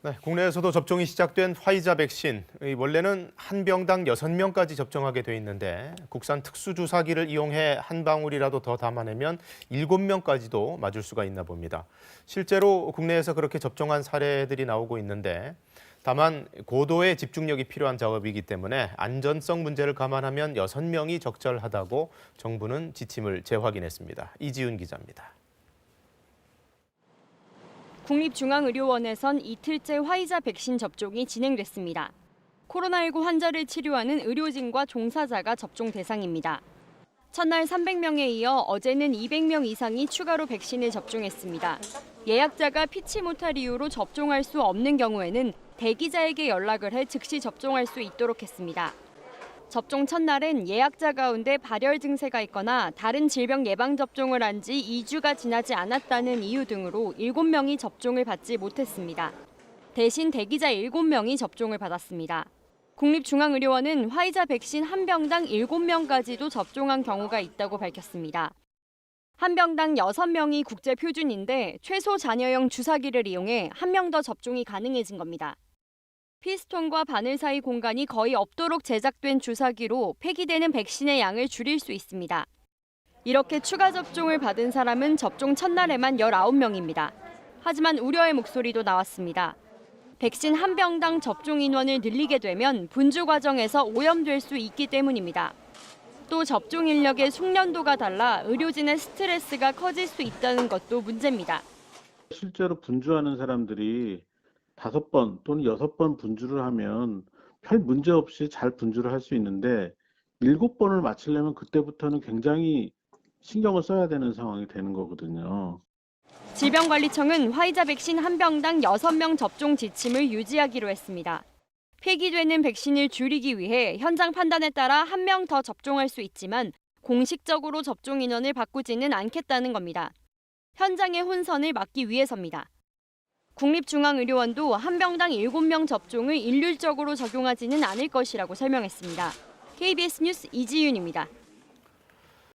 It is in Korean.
네, 국내에서도 접종이 시작된 화이자 백신. 원래는 한 병당 6명까지 접종하게 돼 있는데 국산 특수주사기를 이용해 한 방울이라도 더 담아내면 7명까지도 맞을 수가 있나 봅니다. 실제로 국내에서 그렇게 접종한 사례들이 나오고 있는데 다만 고도의 집중력이 필요한 작업이기 때문에 안전성 문제를 감안하면 6명이 적절하다고 정부는 지침을 재확인했습니다. 이지윤 기자입니다. 국립중앙의료원에선 이틀째 화이자 백신 접종이 진행됐습니다. 코로나19 환자를 치료하는 의료진과 종사자가 접종 대상입니다. 첫날 300명에 이어 어제는 200명 이상이 추가로 백신을 접종했습니다. 예약자가 피치 못할 이유로 접종할 수 없는 경우에는 대기자에게 연락을 해 즉시 접종할 수 있도록 했습니다. 접종 첫날엔 예약자 가운데 발열 증세가 있거나 다른 질병 예방접종을 한 지 2주가 지나지 않았다는 이유 등으로 7명이 접종을 받지 못했습니다. 대신 대기자 7명이 접종을 받았습니다. 국립중앙의료원은 화이자 백신 한 병당 7명까지도 접종한 경우가 있다고 밝혔습니다. 한 병당 6명이 국제 표준인데 최소 잔여형 주사기를 이용해 한 명 더 접종이 가능해진 겁니다. 피스톤과 바늘 사이 공간이 거의 없도록 제작된 주사기로 폐기되는 백신의 양을 줄일 수 있습니다. 이렇게 추가 접종을 받은 사람은 접종 첫날에만 19명입니다. 하지만 우려의 목소리도 나왔습니다. 백신 한 병당 접종 인원을 늘리게 되면 분주 과정에서 오염될 수 있기 때문입니다. 또 접종 인력의 숙련도가 달라 의료진의 스트레스가 커질 수 있다는 것도 문제입니다. 실제로 분주하는 사람들이 5번 또는 6번 분주를 하면 별 문제 없이 잘 분주를 할 수 있는데 7번을 마치려면 그때부터는 굉장히 신경을 써야 되는 상황이 되는 거거든요. 질병관리청은 화이자 백신 한 병당 6명 접종 지침을 유지하기로 했습니다. 폐기되는 백신을 줄이기 위해 현장 판단에 따라 한 명 더 접종할 수 있지만 공식적으로 접종 인원을 바꾸지는 않겠다는 겁니다. 현장의 혼선을 막기 위해서입니다. 국립중앙의료원도 한 병당 7명 접종을 일률적으로 적용하지는 않을 것이라고 설명했습니다. KBS 뉴스 이지윤입니다.